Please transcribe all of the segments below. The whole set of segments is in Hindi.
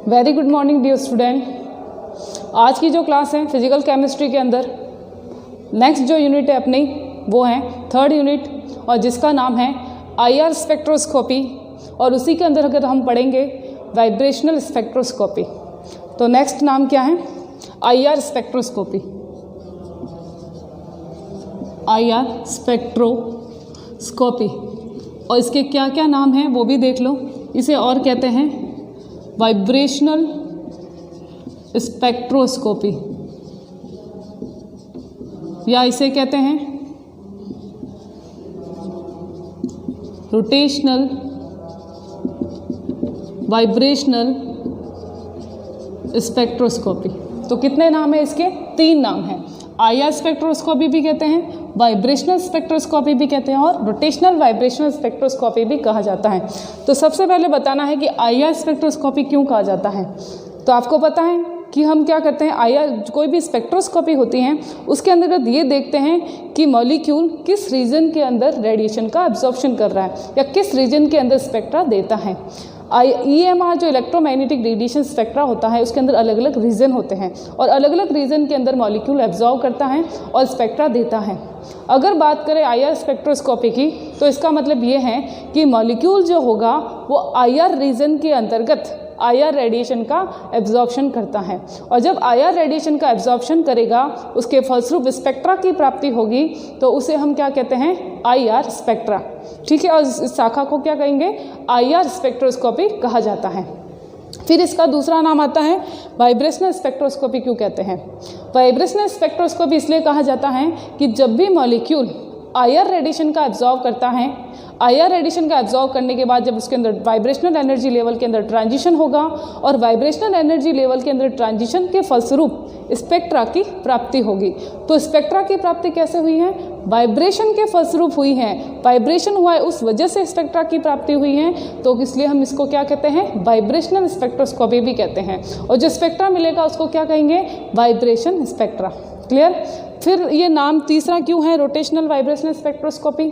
Very good morning dear student. आज की जो क्लास है फिजिकल केमिस्ट्री के अंदर नेक्स्ट जो यूनिट है अपनी वो है थर्ड यूनिट और जिसका नाम है आईआर स्पेक्ट्रोस्कोपी और उसी के अंदर अगर हम पढ़ेंगे वाइब्रेशनल स्पेक्ट्रोस्कोपी। तो नेक्स्ट नाम क्या है? IR spectroscopy. आईआर स्पेक्ट्रोस्कोपी और इसके क्या क्या नाम हैं वो भी देख लो। इसे और कहते हैं वाइब्रेशनल स्पेक्ट्रोस्कोपी या इसे कहते हैं रोटेशनल वाइब्रेशनल स्पेक्ट्रोस्कोपी। तो कितने नाम है इसके? 3 नाम हैं। आईआर स्पेक्ट्रोस्कोपी भी कहते हैं, वाइब्रेशनल स्पेक्ट्रोस्कोपी भी कहते हैं और रोटेशनल वाइब्रेशनल स्पेक्ट्रोस्कोपी भी कहा जाता है। तो सबसे पहले बताना है कि आईआर स्पेक्ट्रोस्कोपी क्यों कहा जाता है। तो आपको पता है कि हम क्या करते हैं, आईआर कोई भी स्पेक्ट्रोस्कोपी होती है उसके अंतर्गत ये देखते हैं कि मॉलिक्यूल किस रीजन के अंदर रेडिएशन का एब्जॉर्प्शन कर रहा है या किस रीजन के अंदर स्पेक्ट्रा देता है। EMR जो इलेक्ट्रोमैग्नेटिक रेडिएशन स्पेक्ट्रा होता है उसके अंदर अलग अलग रीजन होते हैं और अलग अलग रीजन के अंदर मॉलिक्यूल एब्जॉर्ब करता है और स्पेक्ट्रा देता है। अगर बात करें आईआर स्पेक्ट्रोस्कोपी की तो इसका मतलब ये है कि मॉलिक्यूल जो होगा वो आईआर रीजन के अंतर्गत आईआर रेडिएशन का एब्जॉर्प्शन करता है और जब आईआर रेडिएशन का एब्जॉर्प्शन करेगा उसके फलस्वरूप स्पेक्ट्रा की प्राप्ति होगी तो उसे हम क्या कहते हैं? IR spectra. ठीक है, और इस शाखा को क्या कहेंगे? आईआर स्पेक्ट्रोस्कोपी कहा जाता है। फिर इसका दूसरा नाम आता है वाइब्रेशनल स्पेक्ट्रोस्कोपी। क्यों कहते हैं? वाइब्रेशनल स्पेक्ट्रोस्कोपी इसलिए कहा जाता है कि जब भी मॉलिक्यूल आईआर रेडिएशन का एब्जॉर्ब करता है, आईआर रेडिएशन का एब्जॉर्ब करने के बाद जब उसके अंदर वाइब्रेशनल एनर्जी लेवल के अंदर ट्रांजिशन होगा और वाइब्रेशनल एनर्जी लेवल के अंदर ट्रांजिशन के फलस्वरूप स्पेक्ट्रा की प्राप्ति होगी। तो स्पेक्ट्रा की प्राप्ति कैसे हुई है? वाइब्रेशन के फलस्वरूप हुई है। वाइब्रेशन हुआ है उस वजह से स्पेक्ट्रा की प्राप्ति हुई है, तो इसलिए हम इसको क्या कहते हैं? वाइब्रेशनल स्पेक्ट्रोस्कोपी भी कहते हैं। और जो स्पेक्ट्रा मिलेगा उसको क्या कहेंगे? Vibration spectra. क्लियर? फिर ये नाम तीसरा क्यों है रोटेशनल वाइब्रेशनल स्पेक्ट्रोस्कोपी?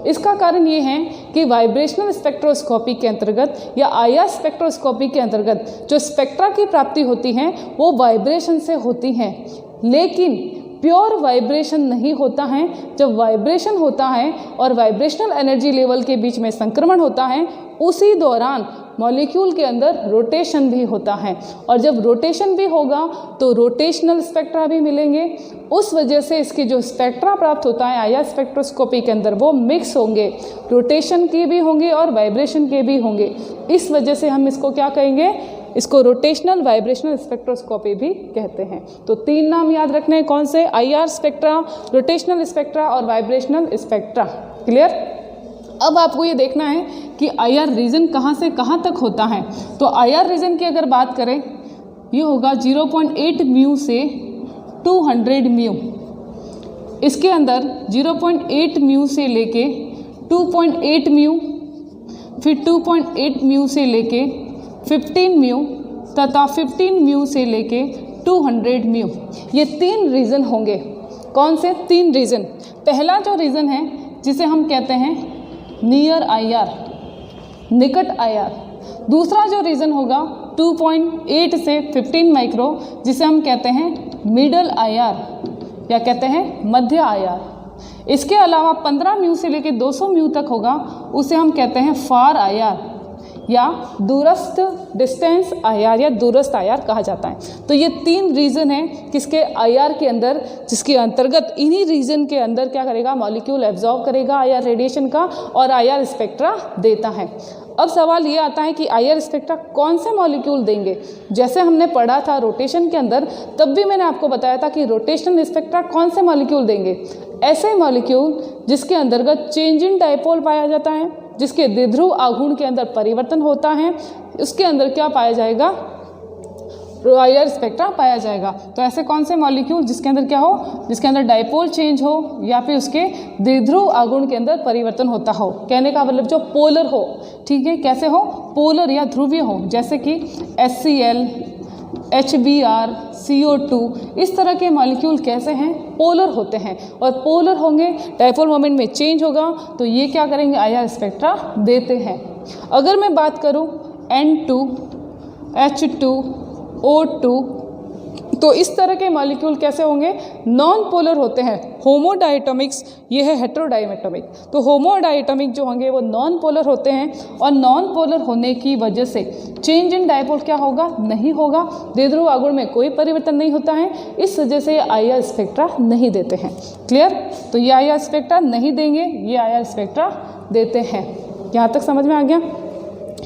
इसका कारण ये है कि वाइब्रेशनल स्पेक्ट्रोस्कोपी के अंतर्गत या आईआर स्पेक्ट्रोस्कोपी के अंतर्गत जो स्पेक्ट्रा की प्राप्ति होती है वो वाइब्रेशन से होती है, लेकिन प्योर वाइब्रेशन नहीं होता है। जब वाइब्रेशन होता है और वाइब्रेशनल एनर्जी लेवल के बीच में संक्रमण होता है उसी दौरान मॉलिक्यूल के अंदर रोटेशन भी होता है और जब रोटेशन भी होगा तो रोटेशनल स्पेक्ट्रा भी मिलेंगे। उस वजह से इसके जो स्पेक्ट्रा प्राप्त होता है आईआर स्पेक्ट्रोस्कोपी के अंदर वो मिक्स होंगे, रोटेशन के भी होंगे और वाइब्रेशन के भी होंगे। इस वजह से हम इसको क्या कहेंगे? इसको रोटेशनल वाइब्रेशनल स्पेक्ट्रोस्कोपी भी कहते हैं। तो 3 नाम याद रखने हैं। कौन से? आईआर स्पेक्ट्रा, रोटेशनल स्पेक्ट्रा और वाइब्रेशनल स्पेक्ट्रा। क्लियर? अब आपको ये देखना है कि आईआर रीजन कहाँ से कहाँ तक होता है। तो आईआर रीजन की अगर बात करें ये होगा 0.8 म्यू से 200 म्यू। इसके अंदर 0.8 म्यू से लेके 2.8 म्यू, फिर 2.8 म्यू से लेके 15 म्यू तथा 15 म्यू से लेके 200 म्यू। ये 3 रीजन होंगे। कौन से 3 रीजन? पहला जो रीजन है जिसे हम कहते हैं नियर आईआर, निकट आईआर। दूसरा जो रीजन होगा 2.8 से 15 माइक्रो जिसे हम कहते हैं मिडल आईआर या कहते हैं मध्य आईआर। इसके अलावा 15 म्यू से लेकर 200 म्यू तक होगा उसे हम कहते हैं फार आईआर या दूरस्थ डिस्टेंस आईआर या दूरस्थ आईआर कहा जाता है। तो ये 3 रीजन है किसके? आईआर के अंदर, जिसके अंतर्गत इन्हीं रीजन के अंदर क्या करेगा? मॉलिक्यूल एब्जॉर्ब करेगा आईआर रेडिएशन का और आईआर स्पेक्ट्रा देता है। अब सवाल ये आता है कि आईआर स्पेक्ट्रा कौन से मॉलिक्यूल देंगे? जैसे हमने पढ़ा था रोटेशन के अंदर, तब भी मैंने आपको बताया था कि रोटेशनल स्पेक्ट्रा कौन से मॉलिक्यूल देंगे? ऐसे मॉलिक्यूल जिसके अंतर्गत चेंज इन डायपोल पाया जाता है, जिसके द्विध्रुव आघूर्ण के अंदर परिवर्तन होता है, उसके अंदर क्या पाया जाएगा? आईआर स्पेक्ट्रा पाया जाएगा। तो ऐसे कौन से मॉलिक्यूल जिसके अंदर क्या हो? जिसके अंदर डायपोल चेंज हो या फिर उसके द्विध्रुव आघूर्ण के अंदर परिवर्तन होता हो। कहने का मतलब जो पोलर हो। ठीक है, कैसे हो? पोलर या ध्रुवीय हो, जैसे कि HCl, HBr, CO2। इस तरह के मॉलिक्यूल कैसे हैं? पोलर होते हैं और पोलर होंगे, डायपोल मोमेंट में चेंज होगा तो ये क्या करेंगे? आईआर स्पेक्ट्रा देते हैं। अगर मैं बात करूं N2, H2O2। तो इस तरह के मॉलिक्यूल कैसे होंगे, नॉन पोलर होते हैं। होमोडायटोमिक्स, ये है हेट्रोडायमेटोमिक। तो होमोडायटोमिक जो होंगे वो नॉन पोलर होते हैं और नॉन पोलर होने की वजह से चेंज इन डायपोल क्या होगा, नहीं होगा। द्विध्रुव आघूर्ण में कोई परिवर्तन नहीं होता है, इस वजह से IR स्पेक्ट्रा नहीं देते हैं। क्लियर? तो ये IR स्पेक्ट्रा नहीं देंगे, ये IR स्पेक्ट्रा देते हैं। यहाँ तक समझ में आ गया?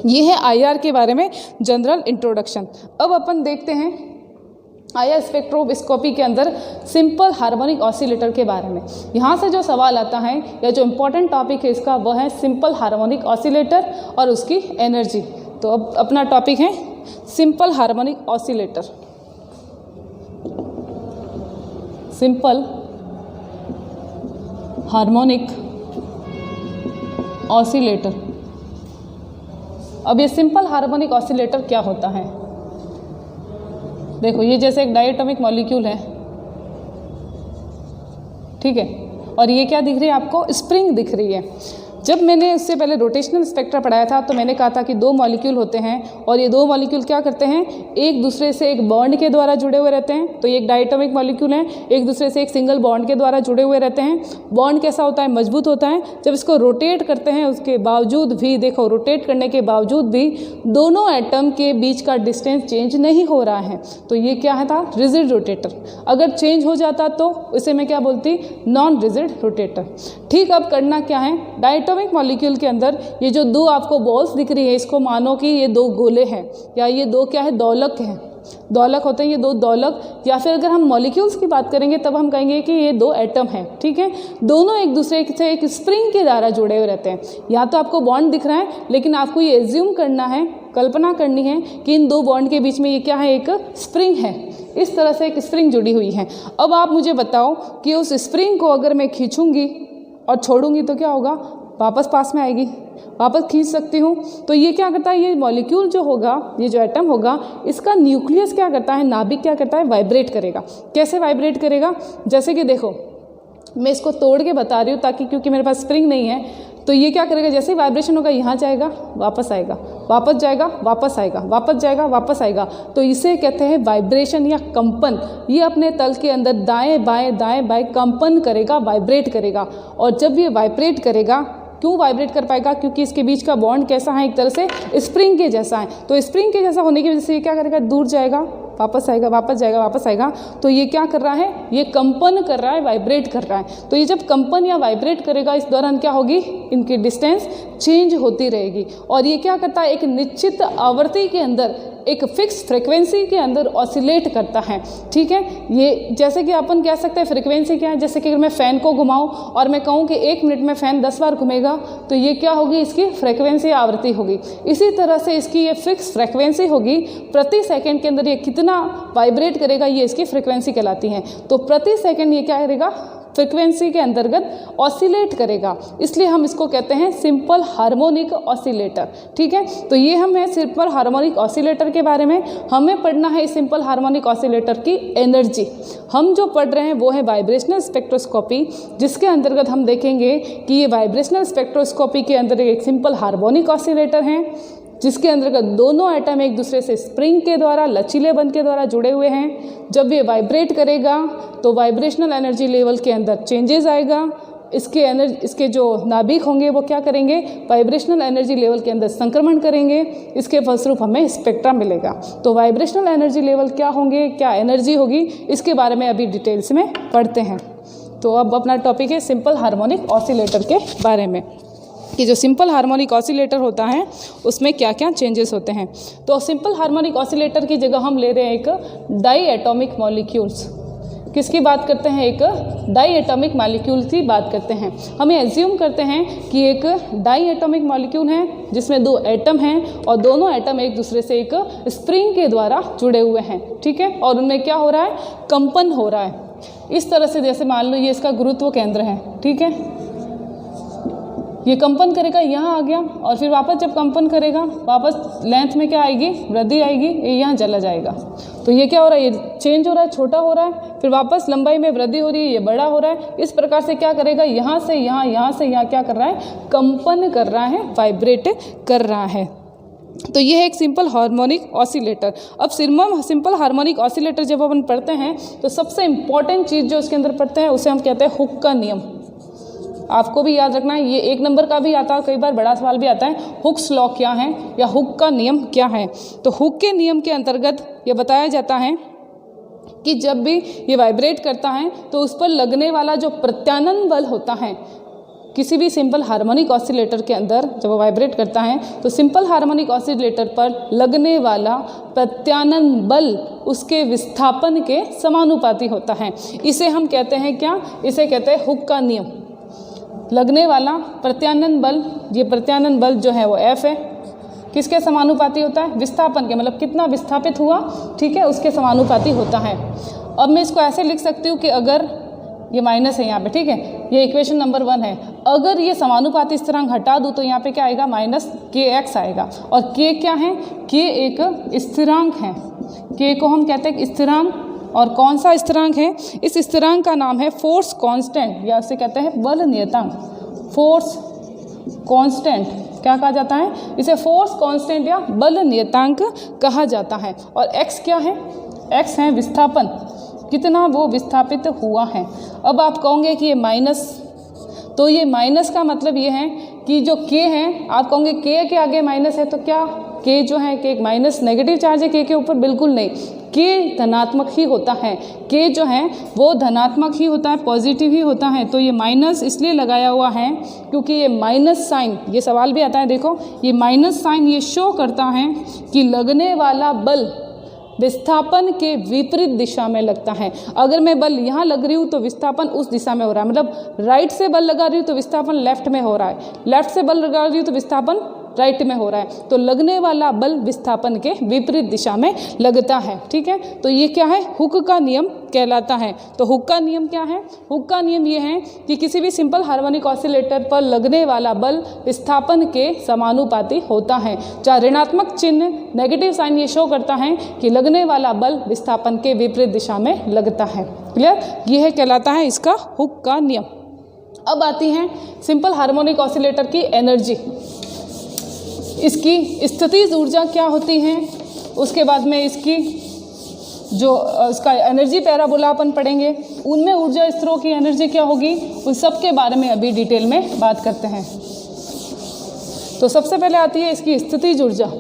ये है IR के बारे में जनरल इंट्रोडक्शन। अब अपन देखते हैं IR स्पेक्ट्रोस्कोपी के अंदर सिंपल हार्मोनिक ऑसिलेटर के बारे में। यहाँ से जो सवाल आता है या जो इम्पोर्टेंट टॉपिक है इसका, वह है सिंपल हार्मोनिक ऑसिलेटर और उसकी एनर्जी। तो अब अपना टॉपिक है simple harmonic oscillator. Simple harmonic oscillator. अब ये सिंपल हार्मोनिक ऑसिलेटर क्या होता है? देखो, ये जैसे एक डायटोमिक मॉलिक्यूल है, ठीक है, और ये क्या दिख रही है आपको, स्प्रिंग दिख रही है। जब मैंने इससे पहले रोटेशनल स्पेक्ट्रा पढ़ाया था तो मैंने कहा था कि दो मॉलिक्यूल होते हैं और ये दो मॉलिक्यूल क्या करते हैं, एक दूसरे से एक बॉन्ड के द्वारा जुड़े हुए रहते हैं। तो ये एक डायटोमिक मॉलिक्यूल है, एक दूसरे से एक सिंगल बॉन्ड के द्वारा जुड़े हुए रहते हैं। बॉन्ड कैसा होता है, मजबूत होता है। जब इसको रोटेट करते हैं उसके बावजूद भी, देखो रोटेट करने के बावजूद भी दोनों एटम के बीच का डिस्टेंस चेंज नहीं हो रहा है, तो ये क्या है था, रिजिड रोटेटर। अगर चेंज हो जाता तो इसे मैं क्या बोलती, नॉन रिजिड रोटेटर। ठीक, अब करना क्या है, डायटोमिक मॉलिक्यूल के अंदर ये जो दो आपको बॉल्स दिख रही है, इसको मानो कि ये दो गोले हैं या ये दो क्या है, दोलक हैं। दोलक होते हैं ये दो दोलक, या फिर अगर हम मॉलिक्यूल्स की बात करेंगे तब हम कहेंगे कि ये दो एटम हैं। ठीक है, दोनों एक दूसरे से एक स्प्रिंग के द्वारा जुड़े हुए रहते हैं। या तो आपको बॉन्ड दिख रहा है, लेकिन आपको ये एज्यूम करना है, कल्पना करनी है कि इन दो बॉन्ड के बीच में ये क्या है, एक स्प्रिंग है। इस तरह से एक स्प्रिंग जुड़ी हुई है। अब आप मुझे बताओ कि उस स्प्रिंग को अगर मैं खींचूंगी और छोड़ूंगी तो क्या होगा, वापस पास में आएगी, वापस खींच सकती हूँ। तो ये क्या करता है, ये मॉलिक्यूल जो होगा, ये जो एटम होगा, इसका न्यूक्लियस क्या करता है, नाभिक क्या करता है, वाइब्रेट करेगा। कैसे वाइब्रेट करेगा, जैसे कि देखो मैं इसको तोड़ के बता रही हूँ ताकि, क्योंकि मेरे पास स्प्रिंग नहीं है, तो ये क्या करेगा, जैसे ही वाइब्रेशन होगा यहाँ जाएगा वापस आएगा, वापस जाएगा वापस आएगा, वापस जाएगा वापस आएगा। तो इसे कहते हैं वाइब्रेशन या कंपन। ये अपने तल के अंदर दाएं बाएं कंपन करेगा, वाइब्रेट करेगा। और जब ये वाइब्रेट करेगा, क्यों वाइब्रेट कर पाएगा, क्योंकि इसके बीच का बॉन्ड कैसा है, एक तरह से स्प्रिंग के जैसा है। तो स्प्रिंग के जैसा होने की वजह से ये क्या करेगा, दूर जाएगा, वापस आएगा, वापस जाएगा, वापस आएगा। तो ये क्या कर रहा है, ये कंपन कर रहा है, वाइब्रेट कर रहा है। तो ये जब कंपन या वाइब्रेट करेगा, इस दौरान क्या होगी, इनकी डिस्टेंस चेंज होती रहेगी। और ये क्या करता है, एक निश्चित आवृत्ति के अंदर, एक फिक्स फ्रिक्वेंसी के अंदर ऑसिलेट करता है। ठीक है, ये जैसे कि अपन कह सकते हैं फ्रिक्वेंसी क्या है, जैसे कि अगर मैं फ़ैन को घुमाऊं और मैं कहूं कि 1 मिनट में फ़ैन 10 बार घूमेगा, तो ये क्या होगी, इसकी फ्रिक्वेंसी आवृत्ति होगी। इसी तरह से इसकी ये फिक्स फ्रिक्वेंसी होगी, प्रति सेकंड के अंदर ये कितना वाइब्रेट करेगा, ये इसकी फ्रिक्वेंसी कहलाती है। तो प्रति सेकंड ये क्या करेगा, फ्रिक्वेंसी के अंतर्गत ऑसिलेट करेगा, इसलिए हम इसको कहते हैं सिंपल हार्मोनिक ऑसिलेटर। ठीक है, तो ये हम है सिंपल हार्मोनिक ऑसिलेटर के बारे में। हमें पढ़ना है सिंपल हार्मोनिक ऑसिलेटर की एनर्जी। हम जो पढ़ रहे हैं वो है वाइब्रेशनल स्पेक्ट्रोस्कोपी, जिसके अंतर्गत हम देखेंगे कि ये वाइब्रेशनल स्पेक्ट्रोस्कोपी के अंदर एक सिंपल हार्मोनिक ऑसिलेटर हैं, जिसके अंतर्गत दोनों एटम एक दूसरे से स्प्रिंग के द्वारा, लचीले बंध के द्वारा जुड़े हुए हैं। जब ये वाइब्रेट करेगा तो वाइब्रेशनल एनर्जी लेवल के अंदर चेंजेस आएगा। इसके जो नाभिक होंगे वो क्या करेंगे, वाइब्रेशनल एनर्जी लेवल के अंदर संक्रमण करेंगे। इसके फलस्वरूप हमें स्पेक्ट्रा मिलेगा। तो वाइब्रेशनल एनर्जी लेवल क्या होंगे, क्या एनर्जी होगी, इसके बारे में अभी डिटेल्स में पढ़ते हैं। तो अब अपना टॉपिक है सिंपल हार्मोनिक ऑसिलेटर के बारे में, कि जो सिंपल हार्मोनिक ऑसिलेटर होता है उसमें क्या क्या चेंजेस होते हैं। तो सिंपल हार्मोनिक ऑसिलेटर की जगह हम ले रहे हैं एक डाई एटॉमिक मॉलिक्यूल्स। किसकी बात करते हैं, एक डाई एटॉमिक मॉलिक्यूल की बात करते हैं। हमें एज्यूम करते हैं कि एक डाई एटॉमिक मॉलिक्यूल है जिसमें दो एटम हैं और दोनों एटम एक दूसरे से एक स्प्रिंग के द्वारा जुड़े हुए हैं। ठीक है, और उनमें क्या हो रहा है, कंपन हो रहा है। इस तरह से जैसे मान लो ये इसका गुरुत्व केंद्र है। ठीक है, ये कंपन करेगा, यहाँ आ गया, और फिर वापस जब कंपन करेगा वापस लेंथ में क्या आएगी, वृद्धि आएगी, ये यहाँ चला जाएगा। तो ये क्या हो रहा है, ये चेंज हो रहा है, छोटा हो रहा है, फिर वापस लंबाई में वृद्धि हो रही है, ये बड़ा हो रहा है। इस प्रकार से क्या करेगा, यहाँ से यहाँ, यहाँ से यहाँ क्या कर रहा है, कंपन कर रहा है, वाइब्रेट कर रहा है। तो ये है एक सिंपल हार्मोनिक ऑसिलेटर। अब सिंपल हार्मोनिक ऑसिलेटर जब अपन पढ़ते हैं तो सबसे इम्पॉर्टेंट चीज़ जो उसके अंदर पढ़ते हैं उसे हम कहते हैं हुक का नियम। आपको भी याद रखना है, ये 1 नंबर का भी आता है, कई बार बड़ा सवाल भी आता है, हुक्स लॉ क्या है या हुक का नियम क्या है। तो हुक के नियम के अंतर्गत ये बताया जाता है कि जब भी ये वाइब्रेट करता है तो उस पर लगने वाला जो प्रत्यानन बल होता है किसी भी सिंपल हार्मोनिक ऑसिलेटर के अंदर जब वो वाइब्रेट करता है तो सिंपल हार्मोनिक ऑसिलेटर पर लगने वाला प्रत्यानन बल उसके विस्थापन के समानुपाती होता है। इसे हम कहते हैं क्या, इसे कहते हैं हुक का नियम। लगने वाला प्रत्यानन बल, ये प्रत्यानन बल जो है वो F है, किसके समानुपाती होता है, विस्थापन के, मतलब कितना विस्थापित हुआ, ठीक है, उसके समानुपाती होता है। अब मैं इसको ऐसे लिख सकती हूँ कि अगर ये माइनस है यहाँ पे, ठीक है, ये इक्वेशन नंबर 1 है, अगर ये समानुपाती स्थिरांक हटा दूँ तो यहाँ पे क्या आएगा, माइनस kx आएगा। और k क्या है, k एक स्थिरांक है, k को हम कहते हैं स्थिरांक। और कौन सा स्थिरांक है, इस स्थिरांक का नाम है फोर्स कांस्टेंट या उसे कहते हैं बल नियतांक। फोर्स कांस्टेंट क्या कहा जाता है, इसे फोर्स कांस्टेंट या बल नियतांक कहा जाता है। और x क्या है, x है विस्थापन, कितना वो विस्थापित हुआ है। अब आप कहोगे कि ये माइनस, तो ये माइनस का मतलब ये है कि जो k है, आप कहोगे k के आगे माइनस है तो क्या k जो है, k एक माइनस नेगेटिव चार्ज है k के ऊपर, बिल्कुल नहीं, k धनात्मक ही होता है, k जो है वो धनात्मक ही होता है, पॉजिटिव ही होता है। तो ये माइनस इसलिए लगाया हुआ है क्योंकि ये माइनस साइन, ये सवाल भी आता है, देखो ये माइनस साइन ये शो करता है कि लगने वाला बल विस्थापन के विपरीत दिशा में लगता है। अगर मैं बल यहाँ लग रही हूँ तो विस्थापन उस दिशा में हो रहा है, मतलब राइट से बल लगा रही हूँ तो विस्थापन लेफ्ट में हो रहा है, लेफ्ट से बल लगा रही हूँ तो विस्थापन राइट में हो रहा है। तो लगने वाला बल विस्थापन के विपरीत दिशा में लगता है, ठीक है। तो ये क्या है, हुक का नियम कहलाता है। तो हुक का नियम क्या है, हुक का नियम ये है कि किसी भी सिंपल हार्मोनिक ऑसिलेटर पर लगने वाला बल विस्थापन के समानुपाती होता है। चाहे ऋणात्मक चिन्ह, नेगेटिव साइन ये शो करता है कि लगने वाला बल विस्थापन के विपरीत दिशा में लगता है। क्लियर, ये है कहलाता है इसका हुक का नियम। अब आती है सिंपल हार्मोनिक ऑसिलेटर की एनर्जी, इसकी स्थितिज ऊर्जा क्या होती है, उसके बाद में इसकी जो इसका एनर्जी पैराबोला अपन पढ़ेंगे, उनमें ऊर्जा स्तरों की एनर्जी क्या होगी, उन सब के बारे में अभी डिटेल में बात करते हैं। तो सबसे पहले आती है इसकी स्थितिज ऊर्जा।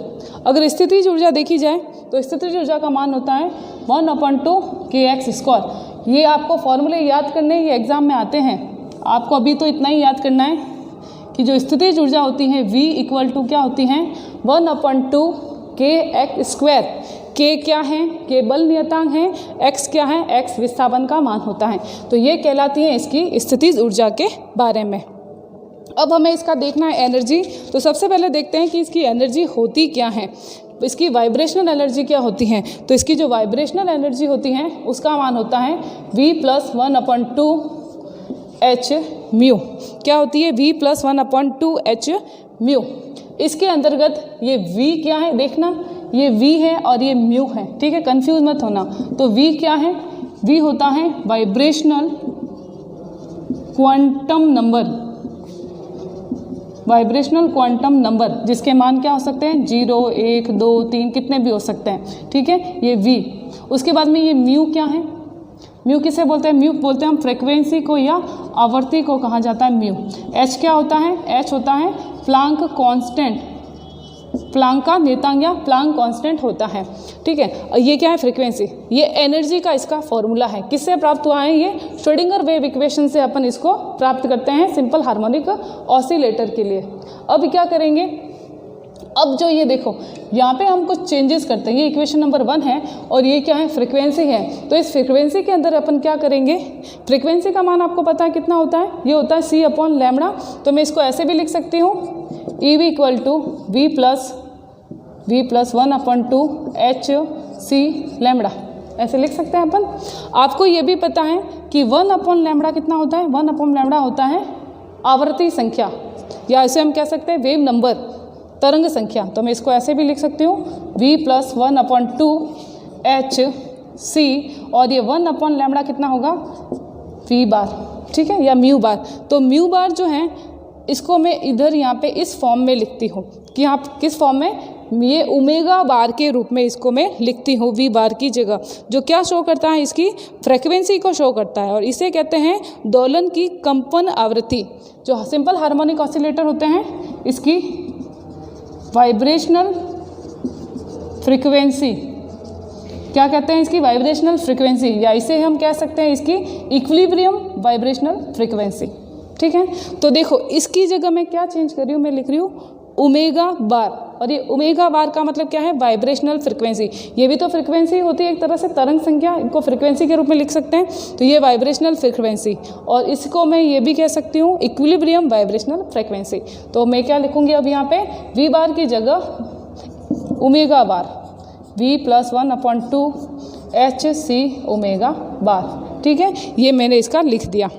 अगर स्थितिज ऊर्जा देखी जाए तो स्थितिज ऊर्जा का मान होता है 1/2 kx²। ये आपको फॉर्मूले याद करने, ये एग्जाम में आते हैं, आपको अभी तो इतना ही याद करना है कि जो स्थितिज ऊर्जा होती है V = क्या होती है, 1/2 kx²। k क्या है, k बल नियतांक है, x क्या है, x विस्थापन का मान होता है। तो ये कहलाती है इसकी स्थितिज ऊर्जा के बारे में। अब हमें इसका देखना है एनर्जी। तो सबसे पहले देखते हैं कि इसकी एनर्जी होती क्या है, इसकी वाइब्रेशनल एनर्जी क्या होती है। तो इसकी जो वाइब्रेशनल एनर्जी होती है उसका मान होता है V + 1/2 h म्यू। क्या होती है, V + 1/2 h म्यू। इसके अंतर्गत ये V क्या है, देखना ये V है और ये म्यू है, ठीक है, कंफ्यूज मत होना। तो V क्या है, V होता है vibrational quantum number, vibrational quantum number जिसके मान क्या हो सकते हैं, 0, 1, 2, 3 कितने भी हो सकते हैं, ठीक है, ये V। उसके बाद में ये म्यू क्या है, म्यू किसे बोलते हैं, म्यू बोलते हैं हम फ्रीक्वेंसी को या आवृत्ति को कहा जाता है म्यू। H क्या होता है, H होता है प्लांक कांस्टेंट, प्लांक का नियतांक या प्लांक कांस्टेंट होता है, ठीक है। ये क्या है, फ्रीक्वेंसी। ये एनर्जी का इसका फॉर्मूला है, किससे प्राप्त हुआ है, ये श्रोडिंगर वेव इक्वेशन से अपन इसको प्राप्त करते हैं सिंपल हार्मोनिक ऑसिलेटर के लिए। अब क्या करेंगे, अब जो ये देखो यहाँ पे हम कुछ चेंजेस करते हैं, ये इक्वेशन नंबर 1 है और ये क्या है, फ्रीक्वेंसी है। तो इस फ्रीक्वेंसी के अंदर अपन क्या करेंगे, फ्रीक्वेंसी का मान आपको पता है कितना होता है, ये होता है c/λ। तो मैं इसको ऐसे भी लिख सकती हूँ, EV = V + 1/2 hc λ, ऐसे लिख सकते हैं अपन। आपको ये भी पता है कि 1/λ कितना होता है, 1/λ होता है आवृत्ति संख्या, या इसे हम कह सकते हैं वेव नंबर, तरंग संख्या। तो मैं इसको ऐसे भी लिख सकती हूँ, V + 1/2 hc, और ये 1/λ कितना होगा, V बार, ठीक है, या म्यू बार। तो म्यू बार जो है इसको मैं इधर यहाँ पे इस फॉर्म में लिखती हूँ कि आप किस फॉर्म में, ये ओमेगा बार के रूप में इसको मैं लिखती हूँ वी बार की जगह, जो क्या शो करता है, इसकी फ्रीक्वेंसी को शो करता है। और इसे कहते हैं दोलन की कंपन आवृत्ति। जो सिंपल हार्मोनिक ऑसिलेटर होते हैं इसकी वाइब्रेशनल फ्रीक्वेंसी, क्या कहते हैं, इसकी वाइब्रेशनल फ्रीक्वेंसी, या इसे हम कह सकते हैं इसकी इक्विलिब्रियम वाइब्रेशनल फ्रीक्वेंसी। ठीक है, तो देखो इसकी जगह मैं क्या चेंज कर रही हूँ, मैं लिख रही हूँ ओमेगा बार। और ये ओमेगा बार का मतलब क्या है, वाइब्रेशनल फ्रीक्वेंसी। ये भी तो फ्रीक्वेंसी होती है एक तरह से, तरंग संख्या, इनको फ्रीक्वेंसी के रूप में लिख सकते हैं। तो ये वाइब्रेशनल फ्रीक्वेंसी, और इसको मैं ये भी कह सकती हूँ इक्विलिब्रियम वाइब्रेशनल फ्रीक्वेंसी। तो मैं क्या लिखूँगी अब यहाँ पे, वी बार की जगह ओमेगा बार, v + 1/2 hc ओमेगा बार। ठीक है, ये मैंने इसका लिख दिया।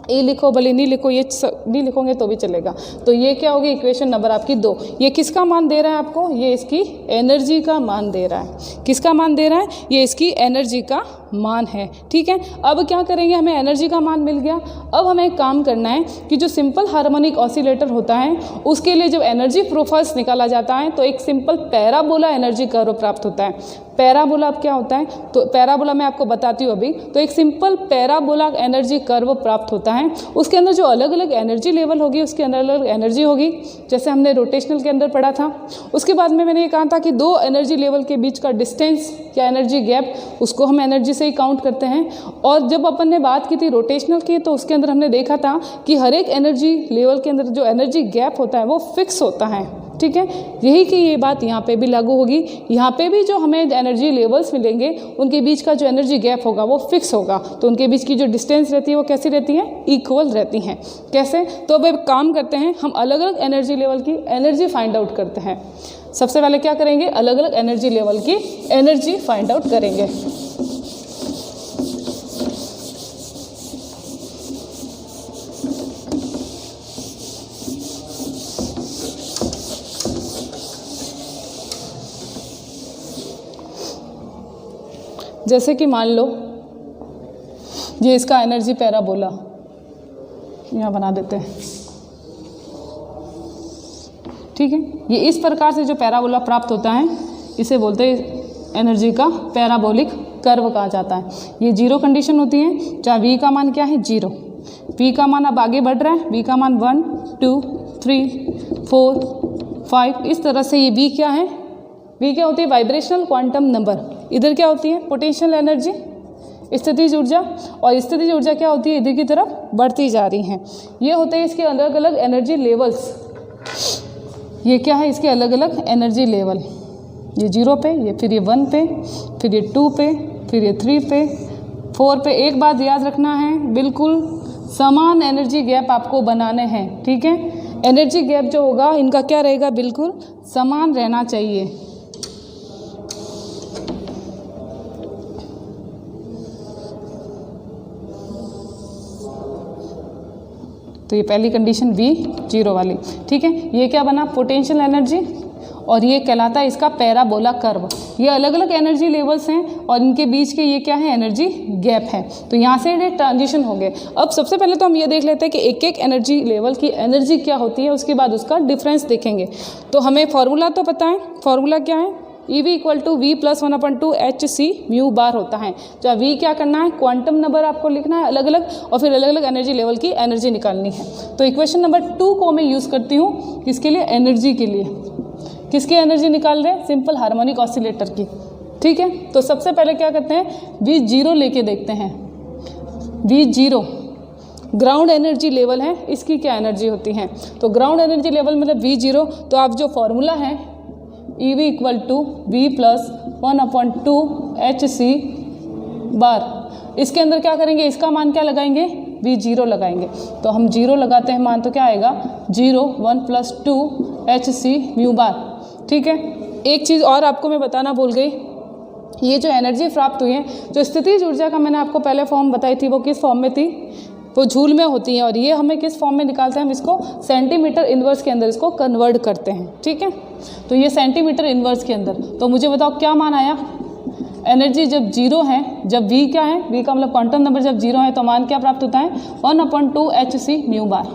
ए लिखो भले नहीं लिखो, ये नहीं लिखोगे तो भी चलेगा। तो ये क्या होगी, इक्वेशन नंबर आपकी 2। ये किसका मान दे रहा है आपको, ये इसकी एनर्जी का मान दे रहा है। किसका मान दे रहा है, ये इसकी एनर्जी का मान है। ठीक है, अब क्या करेंगे, हमें एनर्जी का मान मिल गया। अब हमें एक काम करना है कि जो सिंपल हार्मोनिक ऑसिलेटर होता है उसके लिए जब एनर्जी प्रोफाइल्स निकाला जाता है तो एक सिंपल पैराबोला एनर्जी कर्व प्राप्त होता है। पैराबोला अब क्या होता है, तो पैराबोला मैं आपको बताती हूँ अभी। तो एक सिंपल पैराबोला एनर्जी कर्व प्राप्त होता है, उसके अंदर जो अलग अलग एनर्जी लेवल होगी उसके अंदर अलग अलग एनर्जी होगी, जैसे हमने रोटेशनल के अंदर पढ़ा था। उसके बाद में मैंने ये कहा था कि दो एनर्जी लेवल के बीच का डिस्टेंस या एनर्जी गैप, उसको हम एनर्जी से ही काउंट करते हैं। और जब अपन ने बात की थी रोटेशनल की, तो उसके अंदर हमने देखा था कि हर एक एनर्जी लेवल के अंदर जो एनर्जी गैप होता है वो फिक्स होता है। ठीक है, यही कि ये बात यहाँ पे भी लागू होगी। यहाँ पे भी जो हमें एनर्जी लेवल्स मिलेंगे उनके बीच का जो एनर्जी गैप होगा वो फिक्स होगा। तो उनके बीच की जो डिस्टेंस रहती है वो कैसी रहती है, इक्वल रहती हैं। कैसे, तो अब एक काम करते हैं, हम अलग अलग एनर्जी लेवल की एनर्जी फाइंड आउट करते हैं। सबसे पहले क्या करेंगे, अलग अलग एनर्जी लेवल की एनर्जी फाइंड आउट करेंगे। जैसे कि मान लो ये इसका एनर्जी पैराबोला यहाँ बना देते हैं। ठीक है, ये इस प्रकार से जो पैराबोला प्राप्त होता है इसे बोलते हैं एनर्जी का पैराबोलिक कर्व कहा जाता है। ये जीरो कंडीशन होती है, जहाँ v का मान क्या है, 0। v का मान अब आगे बढ़ रहा है, v का मान 1 2 3 4 5, इस तरह से ये v क्या है, v क्या होती है, वाइब्रेशनल क्वांटम नंबर। इधर क्या होती है, पोटेंशियल एनर्जी, स्थितिज ऊर्जा, और स्थितिज ऊर्जा क्या होती है, इधर की तरफ बढ़ती जा रही हैं। ये होते हैं इसके अलग अलग एनर्जी लेवल्स। ये क्या है, इसके अलग अलग एनर्जी लेवल। ये 0 पे, ये फिर ये 1 पे, फिर ये 2 पे, फिर ये 3 पे, 4 पे। एक बात याद रखना है, बिल्कुल समान एनर्जी गैप आपको बनाने हैं। ठीक है, एनर्जी गैप जो होगा इनका क्या रहेगा, बिल्कुल समान रहना चाहिए। तो ये पहली कंडीशन v 0 वाली। ठीक है, ये क्या बना, पोटेंशियल एनर्जी, और ये कहलाता है इसका पैराबोला कर्व। ये अलग अलग एनर्जी लेवल्स हैं और इनके बीच के ये क्या है, एनर्जी गैप है। तो यहाँ से ये ट्रांजिशन हो गए। अब सबसे पहले तो हम ये देख लेते हैं कि एक एक एनर्जी लेवल की एनर्जी क्या होती है, उसके बाद उसका डिफरेंस देखेंगे। तो हमें फॉर्मूला तो पता है, फॉर्मूला क्या है, EV = V + 1/2 hc म्यू बार होता है। जहाँ V क्या करना है, क्वांटम नंबर आपको लिखना है अलग अलग, और फिर अलग अलग एनर्जी लेवल की एनर्जी निकालनी है। तो इक्वेशन नंबर 2 को मैं यूज़ करती हूँ किसके लिए, एनर्जी के लिए। किसकी एनर्जी निकाल रहे हैं, सिंपल हार्मोनिक ऑसिलेटर की। ठीक है, तो सबसे पहले क्या करते हैं, V0 लेके देखते हैं। V0 ग्राउंड एनर्जी लेवल है, इसकी क्या एनर्जी होती है। तो ग्राउंड एनर्जी लेवल मतलब V0, तो आप जो फॉर्मूला है EV = V + 1/2 hc बार, इसके अंदर क्या करेंगे, इसका मान क्या लगाएंगे, V0 लगाएंगे। तो हम 0 लगाते हैं मान, तो क्या आएगा 0 1 + 2 hc म्यू बार। ठीक है, एक चीज़ और आपको मैं बताना भूल गई, ये जो एनर्जी प्राप्त हुई है, जो स्थितिज ऊर्जा का मैंने आपको पहले फॉर्म बताई थी, वो किस फॉर्म में थी, वो जूल में होती है। और ये हमें किस फॉर्म में निकालते हैं, हम इसको सेंटीमीटर इन्वर्स के अंदर इसको कन्वर्ट करते हैं। ठीक है, तो ये सेंटीमीटर इन्वर्स के अंदर, तो मुझे बताओ क्या मान आया, एनर्जी जब 0 है, जब V क्या है, V का मतलब क्वांटम नंबर जब 0 है, तो मान क्या प्राप्त होता है, 1/2 hc म्यू बार।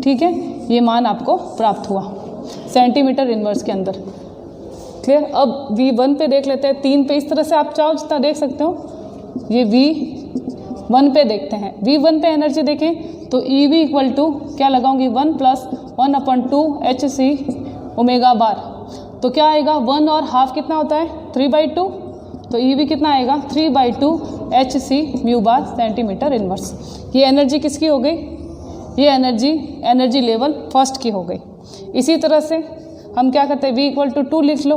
ठीक है, ये मान आपको प्राप्त हुआ सेंटीमीटर इन्वर्स के अंदर। क्लियर। अब V1 पे देख लेते हैं, 3 पे इस तरह से आप चाहो जितना देख सकते हो। ये V1 पे देखते हैं, V1 पे एनर्जी देखें तो EV इक्वल टू क्या लगाऊंगी 1 + 1/2 hc ओमेगा बार। तो क्या आएगा 1 और हाफ कितना होता है 3/2, तो EV कितना आएगा 3/2 hc mu bar centimetre inverse. ये एनर्जी किसकी हो गई, ये एनर्जी लेवल फर्स्ट की हो गई। इसी तरह से हम क्या करते हैं V इक्वल टू 2 लिख लो।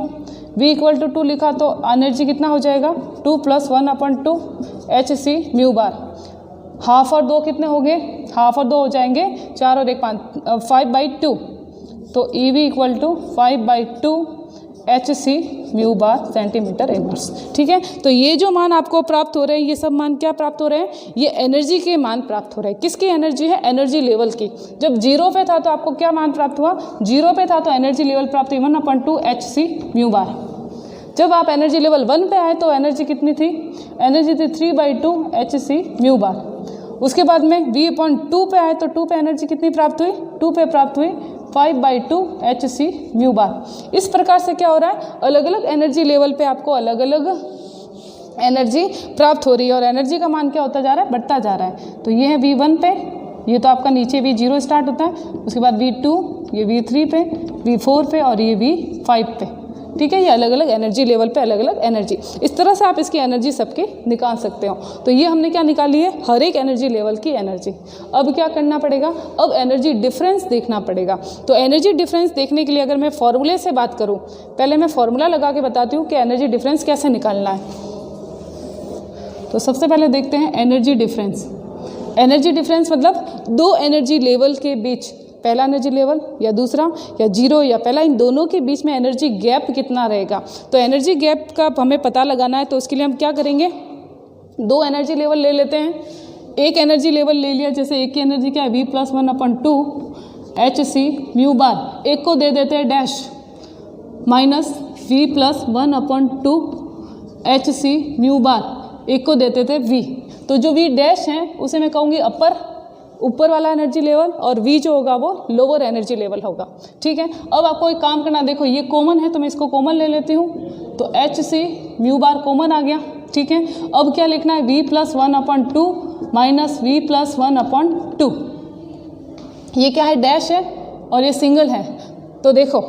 V इक्वल टू 2 लिखा तो एनर्जी कितना हो जाएगा 2 + 1/2 hc म्यू बार। हाफ और 2 कितने हो गए, हाफ और 2 हो जाएंगे 4 और 1 5, 5/2। तो EV equal to 5/2 hc mu bar centimetre inverse. ठीक है, तो ये जो मान आपको प्राप्त हो रहे हैं, ये सब मान क्या प्राप्त हो रहे हैं, ये एनर्जी के मान प्राप्त हो रहे हैं। किसकी एनर्जी है, एनर्जी लेवल की। जब 0 पे था तो आपको क्या मान प्राप्त हुआ, 0 पे था तो एनर्जी लेवल प्राप्त हुई 1/2 hc म्यू बार। जब आप एनर्जी लेवल 1 पे आए तो एनर्जी कितनी थी, एनर्जी थी 3/2 hc म्यू बार। उसके बाद में V/2 पे आए तो 2 पे एनर्जी कितनी प्राप्त हुई, 2 पे प्राप्त हुई 5/2 hc म्यू बार। इस प्रकार से क्या हो रहा है, अलग अलग एनर्जी लेवल पे आपको अलग अलग एनर्जी प्राप्त हो रही है और एनर्जी का मान क्या होता जा रहा है, बढ़ता जा रहा है। तो ये है V1 पे, ये तो आपका नीचे V0 स्टार्ट होता है, उसके बाद V2, ये V3 पे, V4 पे और ये V5 पे। ठीक है, ये अलग अलग एनर्जी लेवल पे अलग अलग एनर्जी। इस तरह से आप इसकी एनर्जी सबके निकाल सकते हो। तो ये हमने क्या निकाली है, हर एक एनर्जी लेवल की एनर्जी। अब क्या करना पड़ेगा, अब एनर्जी डिफरेंस देखना पड़ेगा। तो एनर्जी डिफरेंस देखने के लिए अगर मैं फॉर्मूले से बात करूँ, पहले मैं फॉर्मूला लगा के बताती हूँ कि एनर्जी डिफरेंस कैसे निकालना है। तो सबसे पहले देखते हैं एनर्जी डिफरेंस। एनर्जी डिफरेंस मतलब दो एनर्जी लेवल के बीच, पहला एनर्जी लेवल या दूसरा या 0 या पहला, इन दोनों के बीच में एनर्जी गैप कितना रहेगा। तो एनर्जी गैप का हमें पता लगाना है, तो उसके लिए हम क्या करेंगे, 2 एनर्जी लेवल ले लेते हैं। एक एनर्जी लेवल ले लिया, जैसे एक की एनर्जी क्या है V + 1/2 hc म्यू बार, एक को दे देते हैं dash minus V + 1/2 hc mu बार, एक को देते थे V। तो जो V डैश है उसे मैं कहूँगी ऊपर वाला एनर्जी लेवल, और V जो होगा वो लोअर एनर्जी लेवल होगा। ठीक है, अब आपको एक काम करना, देखो ये कॉमन है तो मैं इसको कॉमन ले लेती हूँ, तो hc म्यू बार कॉमन आ गया। ठीक है, अब क्या लिखना है, V + 1/2 माइनस V + 1/2। ये क्या है, डैश है और ये सिंगल है। तो देखो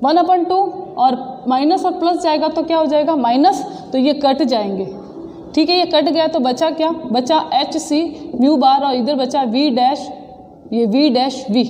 1/2 और माइनस और प्लस जाएगा तो क्या हो जाएगा माइनस, तो ये कट जाएंगे। ठीक है, ये कट गया तो बचा क्या, बचा hc म्यू बार और इधर बचा V डैश, ये V डैश V।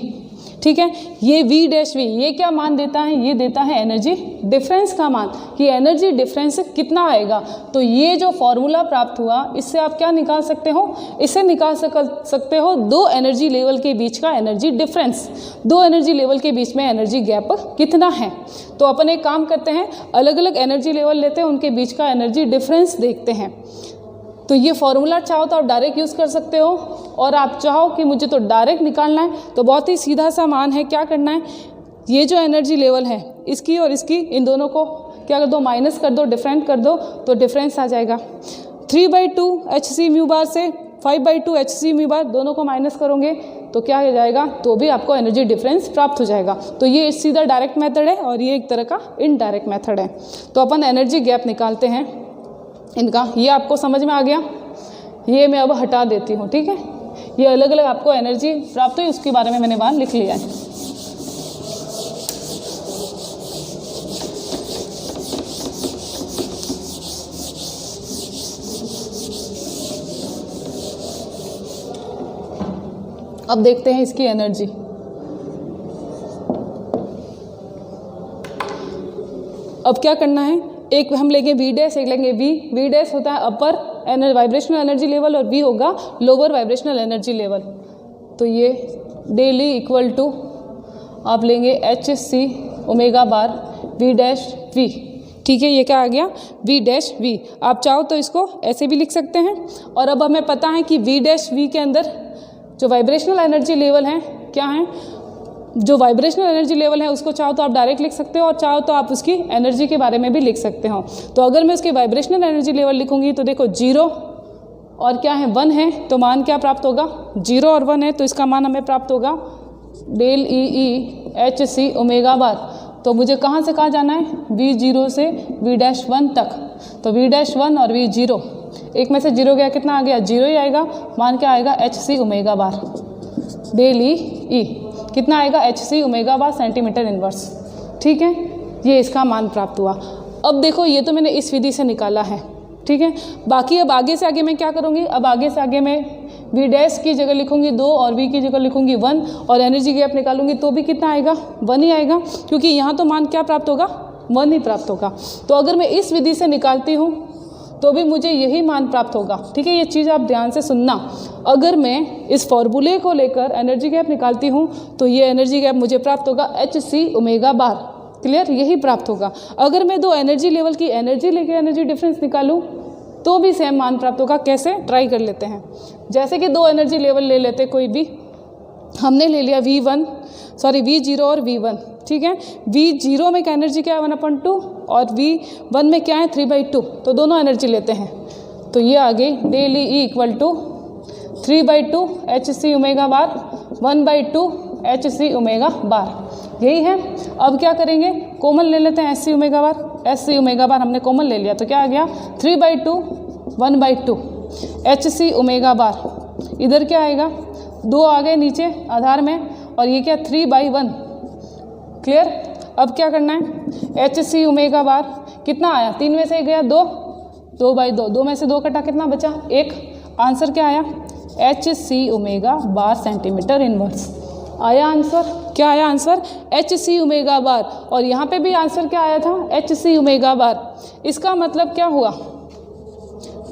ठीक है, ये V डैश V, ये क्या मान देता है, ये देता है एनर्जी डिफरेंस का मान, कि एनर्जी डिफरेंस कितना आएगा। तो ये जो फॉर्मूला प्राप्त हुआ, इससे आप क्या निकाल सकते हो, इसे निकाल सकते हो 2 एनर्जी लेवल के बीच का एनर्जी डिफरेंस, 2 एनर्जी लेवल के बीच में एनर्जी गैप कितना है। तो अपन एक काम करते हैं, अलग अलग एनर्जी लेवल लेते हैं, उनके बीच का एनर्जी डिफरेंस देखते हैं। तो ये फॉर्मूला चाहो तो आप डायरेक्ट यूज़ कर सकते हो, और आप चाहो कि मुझे तो डायरेक्ट निकालना है, तो बहुत ही सीधा सा मान है। क्या करना है, ये जो एनर्जी लेवल है इसकी और इसकी, इन दोनों को क्या कर दो, माइनस कर दो, डिफरेंट कर दो, तो डिफरेंस आ जाएगा। 3/2 hc म्यू बार से 5/2 hc म्यू बार, दोनों को माइनस करोगे तो क्या हो जाएगा, तो भी आपको एनर्जी डिफरेंस प्राप्त हो जाएगा। तो ये सीधा डायरेक्ट मेथड है और ये एक तरह का इनडायरेक्ट मेथड है। तो अपन एनर्जी गैप निकालते हैं इनका। ये आपको समझ में आ गया, ये मैं अब हटा देती हूँ। ठीक है, ये अलग अलग आपको एनर्जी प्राप्त हुई, उसके बारे में मैंने वहाँ लिख लिया है। अब देखते हैं इसकी एनर्जी। अब क्या करना है, एक हम लेंगे V डैश, एक लेंगे V डैश होता है अपर वाइब्रेशनल एनर्जी लेवल और V होगा लोअर वाइब्रेशनल एनर्जी लेवल। तो ये डेली इक्वल टू आप लेंगे hc ओमेगा बार V डैश V। ठीक है, ये क्या आ गया, V डैश V। आप चाहो तो इसको ऐसे भी लिख सकते हैं। और अब हमें पता है कि V डैश V के अंदर जो वाइब्रेशनल एनर्जी लेवल हैं क्या हैं, जो वाइब्रेशनल एनर्जी लेवल है उसको चाहो तो आप डायरेक्ट लिख सकते हो, और चाहो तो आप उसकी एनर्जी के बारे में भी लिख सकते हो। तो अगर मैं उसकी वाइब्रेशनल एनर्जी लेवल लिखूंगी तो देखो 0 और क्या है 1 है, तो मान क्या प्राप्त होगा, 0 और 1 है, तो इसका मान हमें प्राप्त होगा del EE hc ओमेगा बार तो मुझे कहाँ से कहाँ जाना है, V0 से V'1 तक। तो V'1 और V0 एक में से 0 गया, कितना आ गया, 0 ही आएगा। मान क्या आएगा, hc ओमेगा बार डेली ई, कितना आएगा, hc ओमेगा बार सेंटीमीटर इनवर्स। ठीक है, ये इसका मान प्राप्त हुआ। अब देखो ये तो मैंने इस विधि से निकाला है, ठीक है। बाकी अब आगे से आगे मैं क्या करूँगी, अब आगे से आगे मैं V' की जगह लिखूँगी 2 और V की जगह लिखूँगी 1 और एनर्जी गैप निकालूंगी तो भी कितना आएगा, 1 ही आएगा, क्योंकि यहाँ तो मान क्या प्राप्त होगा, 1 ही प्राप्त होगा। तो अगर मैं इस विधि से निकालती हूँ तो भी मुझे यही मान प्राप्त होगा। ठीक है, ये चीज़ आप ध्यान से सुनना। अगर मैं इस फॉर्मूले को लेकर एनर्जी गैप निकालती हूँ तो ये एनर्जी गैप मुझे प्राप्त होगा hc ओमेगा बार। क्लियर, यही प्राप्त होगा। अगर मैं 2 एनर्जी लेवल की एनर्जी लेके एनर्जी डिफरेंस निकालूँ तो भी सेम मान प्राप्त होगा। कैसे, ट्राई कर लेते हैं। जैसे कि 2 एनर्जी लेवल ले लेते कोई भी, हमने ले लिया V0 और V1। ठीक है, V0 में क्या एनर्जी क्या है, 1/2 और V1 में क्या है, 3/2। तो दोनों एनर्जी लेते हैं तो ये आ गई डेली E = 3/2 hc ओमेगा बार 1/2 hc ओमेगा बार, यही है। अब क्या करेंगे, कॉमन ले लेते हैं hc ओमेगा बार हमने कॉमन ले लिया तो क्या आ गया, 3/2 1/2 hc ओमेगा बार। इधर क्या आएगा, 2 आ गए नीचे आधार में और ये क्या 3/1। क्लियर, अब क्या करना है, hc ओमेगा बार कितना आया, 3 में से गया 2/2, 2 में से 2 कटा कितना बचा 1। आंसर क्या आया, hc ओमेगा बार सेंटीमीटर इनवर्स आया आंसर। क्या आया आंसर, hc ओमेगा बार। और यहाँ पे भी आंसर क्या आया था, hc ओमेगा बार। इसका मतलब क्या हुआ,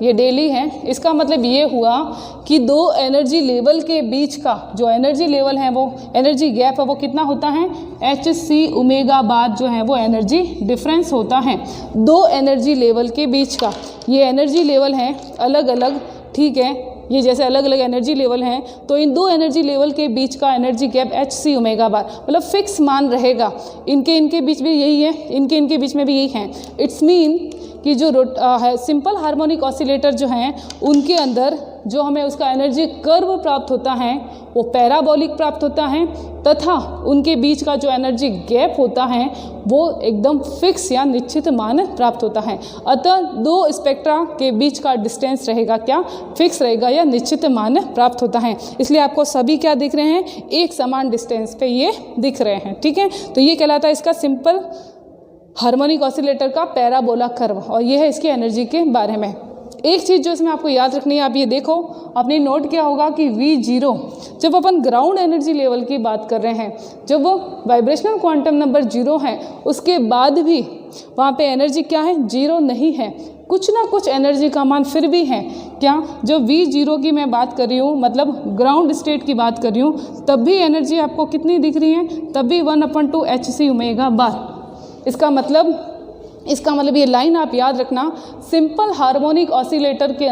ये डेली है, इसका मतलब ये हुआ कि 2 एनर्जी लेवल के बीच का जो एनर्जी लेवल है वो एनर्जी गैप है वो कितना होता है, hc ओमेगा बार जो है वो एनर्जी डिफरेंस होता है 2 एनर्जी लेवल के बीच का। ये एनर्जी लेवल हैं अलग अलग, ठीक है, ये जैसे अलग अलग एनर्जी लेवल हैं तो इन 2 एनर्जी लेवल के बीच का एनर्जी गैप hc ओमेगा बार मतलब फिक्स मान रहेगा। इनके बीच भी यही है, इनके बीच में भी यही है। इट्स मीन कि जो सिंपल हार्मोनिक ऑसिलेटर जो हैं उनके अंदर जो हमें उसका एनर्जी कर्व प्राप्त होता है वो पैराबोलिक प्राप्त होता है तथा उनके बीच का जो एनर्जी गैप होता है वो एकदम फिक्स या निश्चित मान प्राप्त होता है। अतः 2 स्पेक्ट्रा के बीच का डिस्टेंस रहेगा क्या, फिक्स रहेगा या निश्चित मान प्राप्त होता है। इसलिए आपको सभी क्या दिख रहे हैं, एक समान डिस्टेंस पे ये दिख रहे हैं। ठीक है, तो ये कहलाता है इसका सिंपल हार्मोनिक ऑसिलेटर का पैराबोला कर्व और ये है इसकी एनर्जी के बारे में। एक चीज़ जो इसमें आपको याद रखनी है, आप ये देखो, आपने नोट किया होगा कि V0 जब अपन ग्राउंड एनर्जी लेवल की बात कर रहे हैं, जब वो वाइब्रेशनल क्वांटम नंबर 0 है उसके बाद भी वहाँ पे एनर्जी क्या है, 0 नहीं है, कुछ ना कुछ एनर्जी का मान फिर भी है। क्या, जो V0 की मैं बात कर रही हूँ मतलब ग्राउंड स्टेट की बात कर रही हूँ, तब भी एनर्जी आपको कितनी दिख रही है, तब भी 1/2 hc ओमेगा बार। इसका मतलब ये लाइन आप याद रखना, सिंपल हार्मोनिक ऑसिलेटर के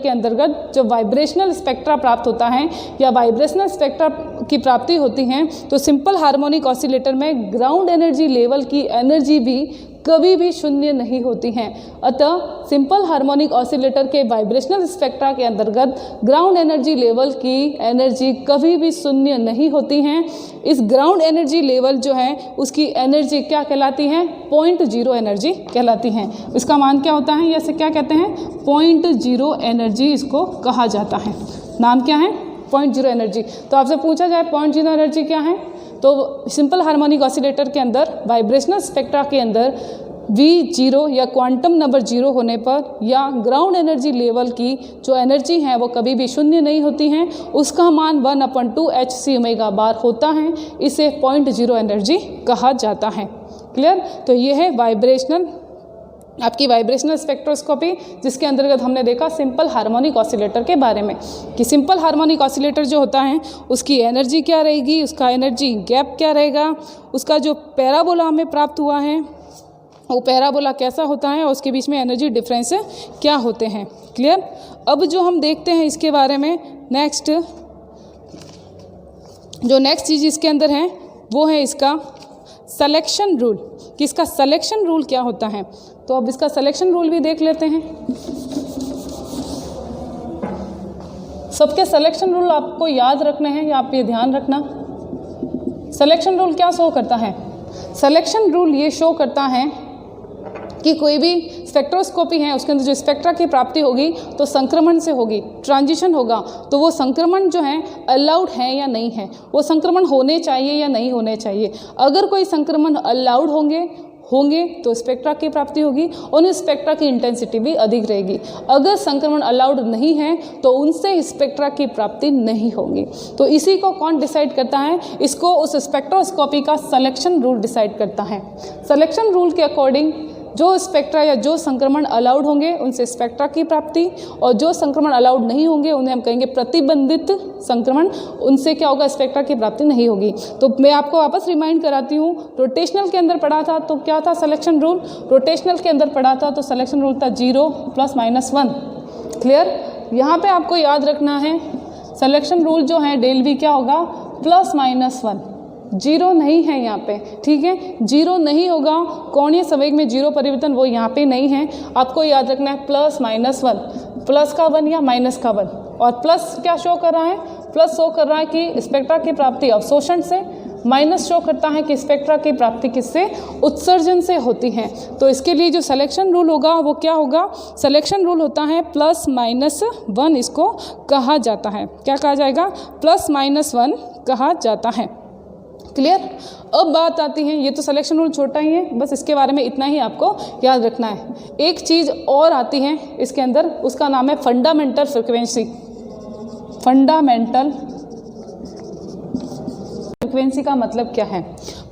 अंतर्गत जब वाइब्रेशनल स्पेक्ट्रा प्राप्त होता है या वाइब्रेशनल स्पेक्ट्रा की प्राप्ति होती है तो सिंपल हार्मोनिक ऑसिलेटर में ग्राउंड एनर्जी लेवल की एनर्जी भी कभी भी शून्य नहीं होती हैं। अतः सिंपल हार्मोनिक ऑसिलेटर के वाइब्रेशनल स्पेक्ट्रा के अंतर्गत ग्राउंड एनर्जी लेवल की एनर्जी कभी भी शून्य नहीं होती हैं। इस ग्राउंड एनर्जी लेवल जो है उसकी एनर्जी क्या कहलाती है, 0.0 एनर्जी कहलाती हैं। इसका मान क्या होता है, या क्या कहते हैं, 0.0 एनर्जी इसको कहा जाता है। नाम क्या है, 0.0 एनर्जी। तो आपसे पूछा जाए 0.0 एनर्जी क्या है, तो सिंपल हार्मोनिक ऑसिलेटर के अंदर वाइब्रेशनल स्पेक्ट्रा के अंदर V0 या क्वांटम नंबर 0 होने पर या ग्राउंड एनर्जी लेवल की जो एनर्जी है वो कभी भी शून्य नहीं होती हैं, उसका मान 1/2 hc ओमेगा बार होता है। इसे 0.0 एनर्जी कहा जाता है। क्लियर, तो ये है आपकी वाइब्रेशनल स्पेक्ट्रोस्कोपी, जिसके अंतर्गत हमने देखा सिंपल हार्मोनिक ऑसिलेटर के बारे में कि सिंपल हार्मोनिक ऑसिलेटर जो होता है उसकी एनर्जी क्या रहेगी, उसका एनर्जी गैप क्या रहेगा, उसका जो पैराबोला हमें प्राप्त हुआ है वो पैराबोला कैसा होता है और उसके बीच में एनर्जी डिफरेंस क्या होते हैं। क्लियर, अब जो हम देखते हैं इसके बारे में नेक्स्ट चीज़ इसके अंदर है वो है इसका सिलेक्शन रूल, कि इसका सिलेक्शन रूल क्या होता है। तो अब इसका सिलेक्शन रूल भी देख लेते हैं। सबके सिलेक्शन रूल आपको याद रखने हैं या आप ये ध्यान रखना, सिलेक्शन रूल क्या शो करता है? सिलेक्शन रूल ये शो करता है कि कोई भी स्पेक्ट्रोस्कोपी है उसके अंदर जो स्पेक्ट्रा की प्राप्ति होगी तो संक्रमण से होगी, ट्रांजिशन होगा, तो वो संक्रमण जो है अलाउड है या नहीं है, वो संक्रमण होने चाहिए या नहीं होने चाहिए। अगर कोई संक्रमण अलाउड होंगे तो स्पेक्ट्रा की प्राप्ति होगी और उस स्पेक्ट्रा की इंटेंसिटी भी अधिक रहेगी। अगर संक्रमण अलाउड नहीं है तो उनसे स्पेक्ट्रा की प्राप्ति नहीं होगी। तो इसी को कौन डिसाइड करता है? इसको उस स्पेक्ट्रोस्कोपी का सिलेक्शन रूल डिसाइड करता है। सिलेक्शन रूल के अकॉर्डिंग जो स्पेक्ट्रा या जो संक्रमण अलाउड होंगे उनसे स्पेक्ट्रा की प्राप्ति, और जो संक्रमण अलाउड नहीं होंगे उन्हें हम कहेंगे प्रतिबंधित संक्रमण, उनसे क्या होगा? स्पेक्ट्रा की प्राप्ति नहीं होगी। तो मैं आपको वापस रिमाइंड कराती हूँ, रोटेशनल के अंदर पढ़ा था तो क्या था सिलेक्शन रूल? रोटेशनल के अंदर पढ़ा था तो सिलेक्शन रूल था 0 + -1। क्लियर? यहाँ पर आपको याद रखना है सिलेक्शन रूल जो है डेल वी क्या होगा? +-1, 0 नहीं है यहाँ पे, ठीक है, 0 नहीं होगा। कोणीय संवेग में 0 परिवर्तन वो यहाँ पे नहीं है। आपको याद रखना है +-1, प्लस का 1 या माइनस का 1, और प्लस क्या शो कर रहा है? प्लस शो कर रहा है कि स्पेक्ट्रा की प्राप्ति अवशोषण से, माइनस शो करता है कि स्पेक्ट्रा की प्राप्ति किससे? उत्सर्जन से होती है। तो इसके लिए जो सिलेक्शन रूल होगा वो क्या होगा? सिलेक्शन रूल होता है +-1, इसको कहा जाता है। क्या कहा जाएगा? +-1 कहा जाता है। क्लियर? अब बात आती है, ये तो सिलेक्शन रूल छोटा ही है, बस इसके बारे में इतना ही आपको याद रखना है। एक चीज़ और आती है इसके अंदर, उसका नाम है फंडामेंटल फ्रीक्वेंसी। फंडामेंटल फ्रीक्वेंसी का मतलब क्या है?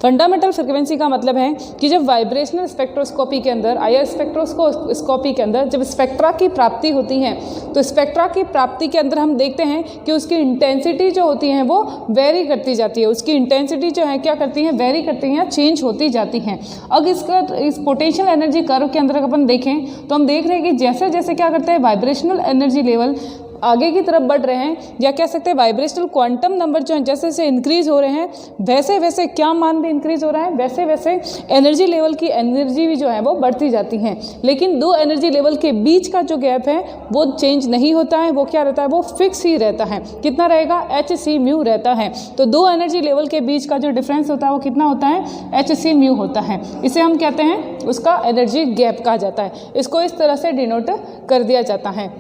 फंडामेंटल फ्रीक्वेंसी का मतलब है कि जब वाइब्रेशनल स्पेक्ट्रोस्कोपी के अंदर, आईआर स्पेक्ट्रोस्कोपी के अंदर जब स्पेक्ट्रा की प्राप्ति होती है तो स्पेक्ट्रा की प्राप्ति के अंदर हम देखते हैं कि उसकी इंटेंसिटी जो होती है वो वेरी करती जाती है। उसकी इंटेंसिटी जो है क्या करती है? वेरी करती हैं, चेंज होती जाती हैं। अब इस पोटेंशियल एनर्जी कर्व के अंदर अपन देखें तो हम देख रहे हैं कि जैसे जैसे क्या करते हैं वाइब्रेशनल एनर्जी लेवल आगे की तरफ बढ़ रहे हैं, या कह सकते हैं वाइब्रेशनल क्वांटम नंबर जो है जैसे जैसे इंक्रीज हो रहे हैं वैसे वैसे क्या मान भी इंक्रीज हो रहा है, वैसे वैसे एनर्जी लेवल की एनर्जी भी जो है वो बढ़ती जाती हैं। लेकिन दो एनर्जी लेवल के बीच का जो गैप है वो चेंज नहीं होता है, वो क्या रहता है? वो फिक्स ही रहता है। कितना रहेगा? hc रहता है। तो दो एनर्जी लेवल के बीच का जो डिफरेंस होता है वो कितना होता है? hc होता है। इसे हम कहते हैं उसका एनर्जी गैप कहा जाता है। इसको इस तरह से डिनोट कर दिया जाता है।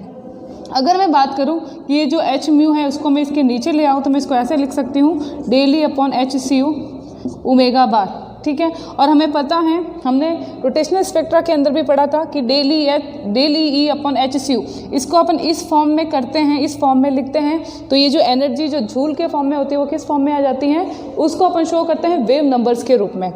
अगर मैं बात करूं कि ये जो h है उसको मैं इसके नीचे ले आऊँ तो मैं इसको ऐसे लिख सकती हूँ daily/hcu ओमेगा बार, ठीक है। और हमें पता है, हमने रोटेशनल स्पेक्ट्रा के अंदर भी पढ़ा था कि डेली E/hcu इसको अपन इस फॉर्म में करते हैं, इस फॉर्म में लिखते हैं तो ये जो एनर्जी जो झूल के फॉर्म में होती है वो किस फॉर्म में आ जाती है? उसको अपन शो करते हैं वेव नंबर्स के रूप में।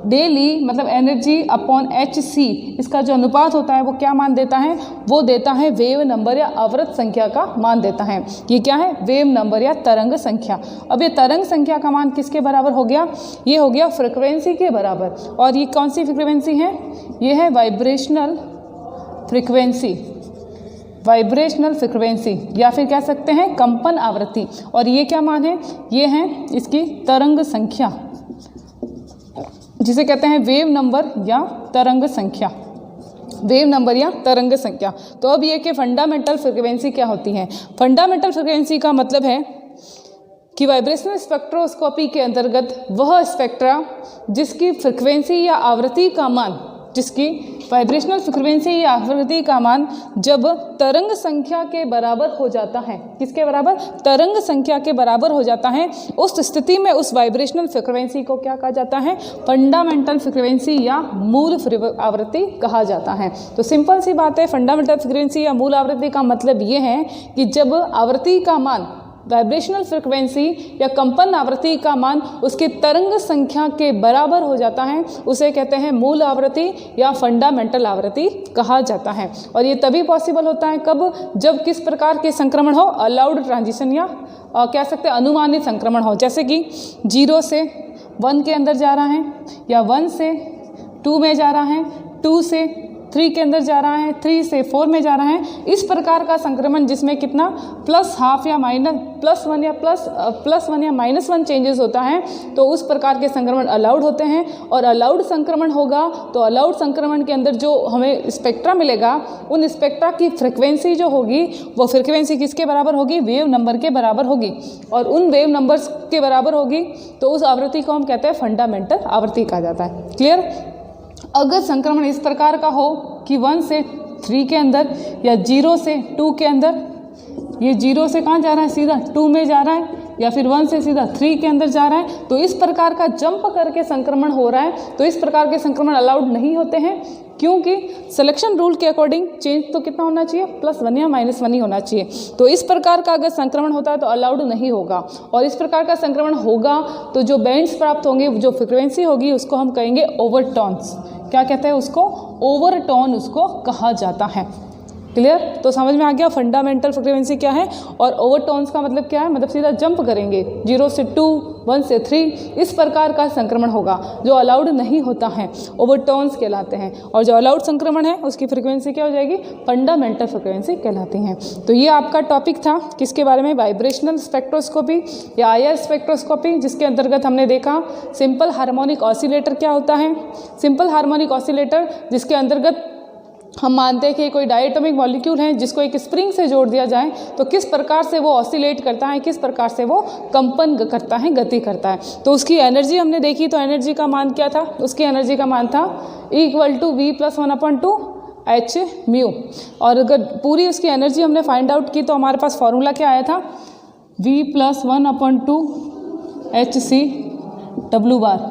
डेली मतलब energy/hc इसका जो अनुपात होता है वो क्या मान देता है? वो देता है वेव नंबर या आवृत्त संख्या का मान देता है। ये क्या है? वेव नंबर या तरंग संख्या। अब ये तरंग संख्या का मान किसके बराबर हो गया? ये हो गया फ्रीक्वेंसी के बराबर। और ये कौन सी फ्रीक्वेंसी है? ये है वाइब्रेशनल फ्रीक्वेंसी, वाइब्रेशनल फ्रीक्वेंसी या फिर कह सकते हैं कंपन आवृत्ति। और ये क्या मान है? ये है इसकी तरंग संख्या, जिसे कहते हैं वेव नंबर या तरंग संख्या, वेव नंबर या तरंग संख्या। तो अब ये कि फंडामेंटल फ्रीक्वेंसी क्या होती है? फंडामेंटल फ्रीक्वेंसी का मतलब है कि वाइब्रेशनल स्पेक्ट्रोस्कोपी के अंतर्गत वह स्पेक्ट्रा जिसकी फ्रीक्वेंसी या आवृत्ति का मान, जिसकी वाइब्रेशनल फ्रीक्वेंसी या आवृत्ति का मान जब तरंग संख्या के बराबर हो जाता है, किसके बराबर? तरंग संख्या के बराबर हो जाता है, उस स्थिति में उस वाइब्रेशनल फ्रीक्वेंसी को क्या कहा जाता है? फंडामेंटल फ्रीक्वेंसी या मूल आवृत्ति कहा जाता है। तो सिंपल सी बात है, फंडामेंटल फ्रीक्वेंसी या मूल आवृत्ति का मतलब ये है कि जब आवृत्ति का मान, वाइब्रेशनल फ्रीक्वेंसी या कंपन आवृत्ति का मान उसकी तरंग संख्या के बराबर हो जाता है, उसे कहते हैं मूल आवृत्ति या फंडामेंटल आवृत्ति कहा जाता है। और ये तभी पॉसिबल होता है कब? जब किस प्रकार के संक्रमण हो? अलाउड ट्रांजिशन या कह सकते हैं अनुमानित संक्रमण हो, जैसे कि 0 से 1 के अंदर जा रहा है, या 1 से 2 में जा रहा है, 2 से 3 के अंदर जा रहा है, 3 से 4 में जा रहा है। इस प्रकार का संक्रमण जिसमें कितना +½ या +1 या +1 या -1 चेंजेस होता है, तो उस प्रकार के संक्रमण अलाउड होते हैं। और अलाउड संक्रमण होगा तो अलाउड संक्रमण के अंदर जो हमें स्पेक्ट्रा मिलेगा, उन स्पेक्ट्रा की फ्रिक्वेंसी जो होगी वो फ्रिक्वेंसी किसके बराबर होगी? वेव नंबर के बराबर होगी। और उन वेव नंबर्स के बराबर होगी तो उस आवृत्ति को हम कहते हैं फंडामेंटल आवृत्ति कहा जाता है। क्लियर? अगर संक्रमण इस प्रकार का हो कि 1 से 3 के अंदर या 0 से 2 के अंदर, ये 0 से कहाँ जा रहा है? सीधा 2 में जा रहा है, या फिर 1 से सीधा 3 के अंदर जा रहा है, तो इस प्रकार का जंप करके संक्रमण हो रहा है, तो इस प्रकार के संक्रमण अलाउड नहीं होते हैं। क्योंकि सिलेक्शन रूल के अकॉर्डिंग चेंज तो कितना होना चाहिए? +1 या -1 ही होना चाहिए। तो इस प्रकार का अगर संक्रमण होता है तो अलाउड नहीं होगा। और इस प्रकार का संक्रमण होगा तो जो बैंड्स प्राप्त होंगे, जो फ्रिक्वेंसी होगी, उसको हम कहेंगे ओवरटोन्स। क्या कहते हैं उसको? ओवरटोन उसको कहा जाता है। क्लियर? तो समझ में आ गया फंडामेंटल फ्रिक्वेंसी क्या है और ओवरटोन्स का मतलब क्या है? मतलब सीधा जंप करेंगे 0 से 2, 1 से 3, इस प्रकार का संक्रमण होगा जो अलाउड नहीं होता है, ओवरटोन्स कहलाते हैं। और जो अलाउड संक्रमण है उसकी फ्रिक्वेंसी क्या हो जाएगी? फंडामेंटल फ्रिक्वेंसी कहलाती हैं। तो ये आपका टॉपिक था किसके बारे में? वाइब्रेशनल स्पेक्ट्रोस्कोपी या IR स्पेक्ट्रोस्कोपी, जिसके अंतर्गत हमने देखा सिंपल हार्मोनिक ऑसिलेटर क्या होता है। सिंपल हार्मोनिक ऑसिलेटर जिसके अंतर्गत हम मानते हैं कि कोई डायटोमिक मॉलिक्यूल है जिसको एक स्प्रिंग से जोड़ दिया जाए तो किस प्रकार से वो ऑसिलेट करता है, किस प्रकार से वो कंपन करता है, गति करता है। तो उसकी एनर्जी हमने देखी, तो एनर्जी का मान क्या था? उसकी एनर्जी का मान था E = V + 1/2 h𝜇। और अगर पूरी उसकी एनर्जी हमने फाइंड आउट की तो हमारे पास फॉर्मूला क्या आया था? V + 1/2 hcW बार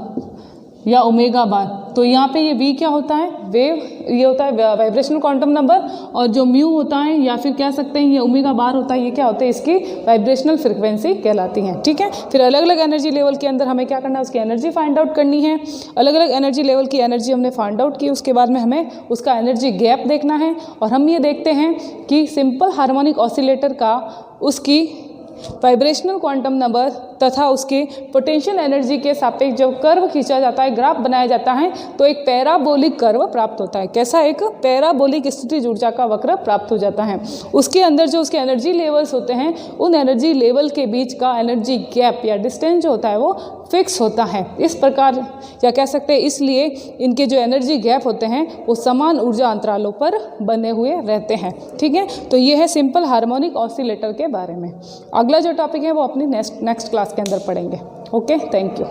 या ओमेगा बार। तो यहाँ पे ये V क्या होता है? वेव, ये होता है वाइब्रेशनल क्वांटम नंबर, और जो म्यू होता है या फिर कह सकते हैं ये ओमेगा बार होता है, ये क्या होता है? इसकी वाइब्रेशनल फ्रिक्वेंसी कहलाती है। ठीक है? फिर अलग अलग एनर्जी लेवल के अंदर हमें क्या करना है? उसकी एनर्जी फाइंड आउट करनी है। अलग अलग एनर्जी लेवल की एनर्जी हमने फाइंड आउट की, उसके बाद में हमें उसका एनर्जी गैप देखना है। और हम ये देखते हैं कि सिंपल हार्मोनिक ऑसिलेटर का उसकी वाइब्रेशनल क्वांटम नंबर तथा उसके पोटेंशियल एनर्जी के सापेक्ष जब कर्व खींचा जाता है, ग्राफ बनाया जाता है, तो एक पैराबोलिक कर्व प्राप्त होता है। कैसा? एक पैराबोलिक स्थितिज ऊर्जा का वक्र प्राप्त हो जाता है। उसके अंदर जो उसके एनर्जी लेवल्स होते हैं, उन एनर्जी लेवल के बीच का एनर्जी गैप या डिस्टेंस जो होता है वो फिक्स होता है। इस प्रकार, या कह सकते हैं इसलिए इनके जो एनर्जी गैप होते हैं वो समान ऊर्जा अंतरालों पर बने हुए रहते हैं। ठीक है? तो ये है सिंपल हार्मोनिक ऑसिलेटर के बारे में। अगला जो टॉपिक है वो अपनी नेक्स्ट क्लास के अंदर पढ़ेंगे। Okay, thank you.